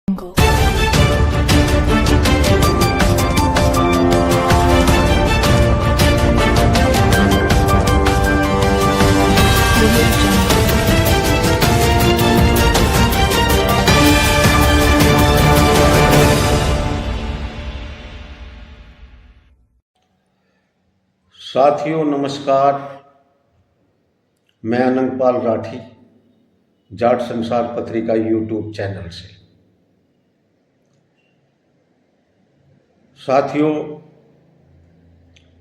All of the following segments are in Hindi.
Jungle. साथियों नमस्कार। मैं अनंगपाल राठी जाट संसार पत्रिका यूट्यूब चैनल से। साथियों,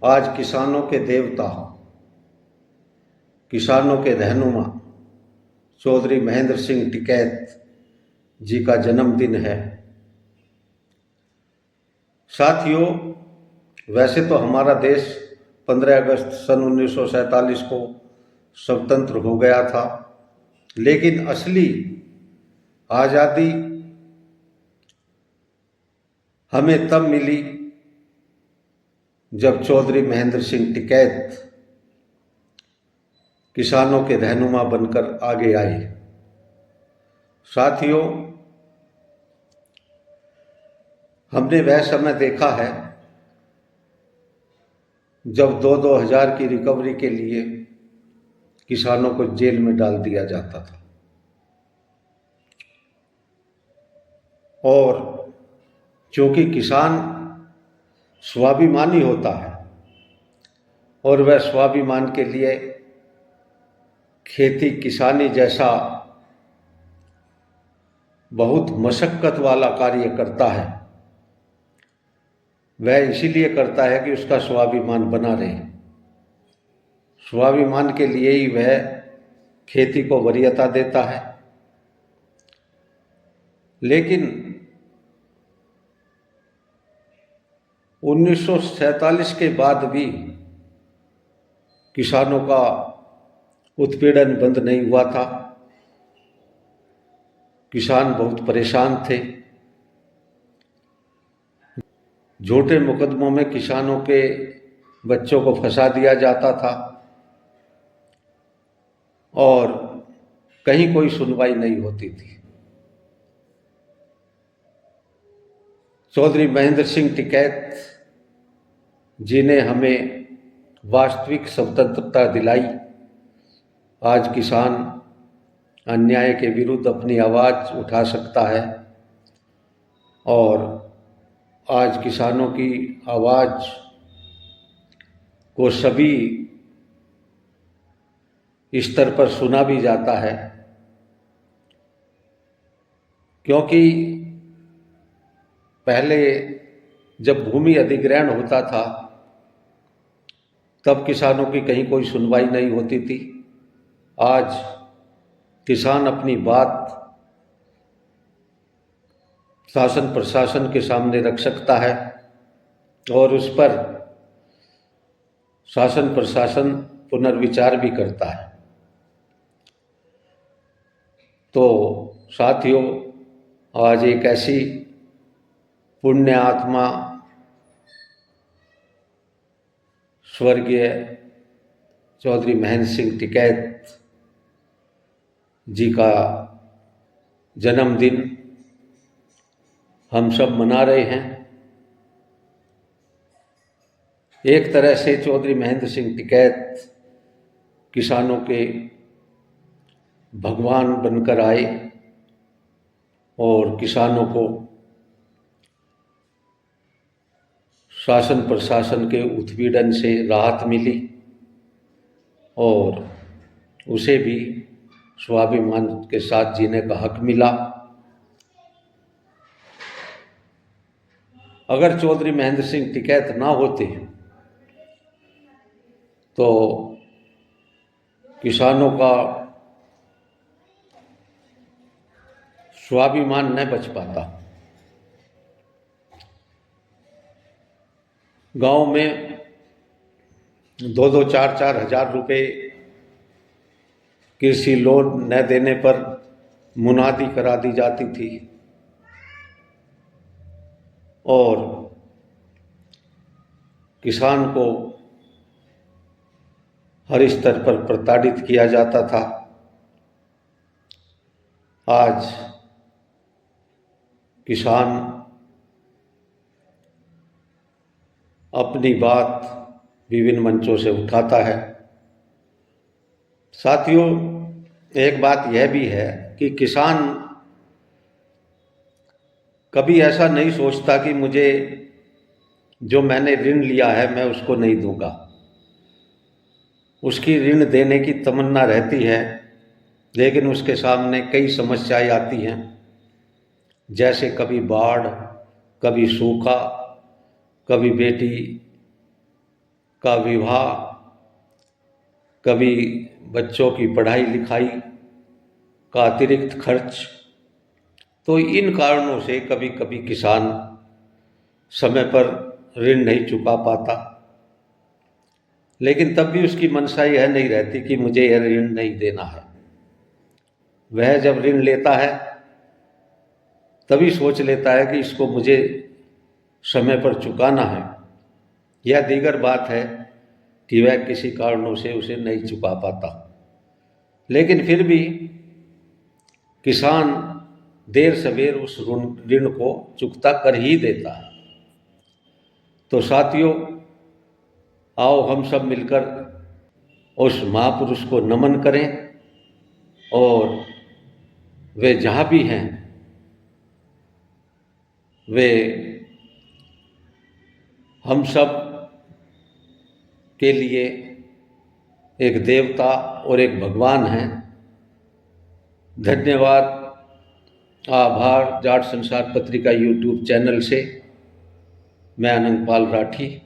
आज किसानों के देवता, किसानों के रहनुमा चौधरी महेंद्र सिंह टिकैत जी का जन्मदिन है। साथियों, वैसे तो हमारा देश 15 अगस्त सन 1947 को स्वतंत्र हो गया था, लेकिन असली आज़ादी हमें तब मिली जब चौधरी महेंद्र सिंह टिकैत किसानों के रहनुमा बनकर आगे आए। साथियों, हमने वह समय देखा है जब 2-2 हज़ार की रिकवरी के लिए किसानों को जेल में डाल दिया जाता था, और क्योंकि किसान स्वाभिमानी होता है और वह स्वाभिमान के लिए खेती किसानी जैसा बहुत मशक्कत वाला कार्य करता है, वह इसीलिए करता है कि उसका स्वाभिमान बना रहे। स्वाभिमान के लिए ही वह खेती को वरीयता देता है। लेकिन 1947 के बाद भी किसानों का उत्पीड़न बंद नहीं हुआ था। किसान बहुत परेशान थे। झूठे मुकदमों में किसानों के बच्चों को फंसा दिया जाता था और कहीं कोई सुनवाई नहीं होती थी। चौधरी महेंद्र सिंह टिकैत जी ने हमें वास्तविक स्वतंत्रता दिलाई। आज किसान अन्याय के विरुद्ध अपनी आवाज़ उठा सकता है और आज किसानों की आवाज़ को सभी स्तर पर सुना भी जाता है, क्योंकि पहले जब भूमि अधिग्रहण होता था तब किसानों की कहीं कोई सुनवाई नहीं होती थी। आज किसान अपनी बात शासन प्रशासन के सामने रख सकता है और उस पर शासन प्रशासन पुनर्विचार भी करता है। तो साथियों, आज एक ऐसी पुण्य आत्मा स्वर्गीय चौधरी महेंद्र सिंह टिकैत जी का जन्मदिन हम सब मना रहे हैं। एक तरह से चौधरी महेंद्र सिंह टिकैत किसानों के भगवान बनकर आए और किसानों को शासन प्रशासन के उत्पीड़न से राहत मिली और उसे भी स्वाभिमान के साथ जीने का हक मिला। अगर चौधरी महेंद्र सिंह टिकैत ना होते तो किसानों का स्वाभिमान न बच पाता। गांव में 2-2, 4-4 हज़ार रुपये कृषि लोन न देने पर मुनादी करा दी जाती थी और किसान को हर स्तर पर प्रताड़ित किया जाता था। आज किसान अपनी बात विभिन्न मंचों से उठाता है। साथियों, एक बात यह भी है कि किसान कभी ऐसा नहीं सोचता कि मुझे जो मैंने ऋण लिया है मैं उसको नहीं दूंगा। उसकी ऋण देने की तमन्ना रहती है, लेकिन उसके सामने कई समस्याएं आती हैं, जैसे कभी बाढ़, कभी सूखा, कभी बेटी का विवाह, कभी बच्चों की पढ़ाई लिखाई का अतिरिक्त खर्च। तो इन कारणों से कभी कभी किसान समय पर ऋण नहीं चुका पाता, लेकिन तब भी उसकी मंशा यह नहीं रहती कि मुझे यह ऋण नहीं देना है। वह जब ऋण लेता है तभी सोच लेता है कि इसको मुझे समय पर चुकाना है। यह दीगर बात है कि वह किसी कारणों से उसे नहीं चुका पाता, लेकिन फिर भी किसान देर सवेर उस ऋण को चुकता कर ही देता है। तो साथियों, आओ हम सब मिलकर उस महापुरुष को नमन करें और वे जहाँ भी हैं वे हम सब के लिए एक देवता और एक भगवान हैं। धन्यवाद। आभार। जाट संसार पत्रिका यूट्यूब चैनल से मैं अनंतपाल राठी।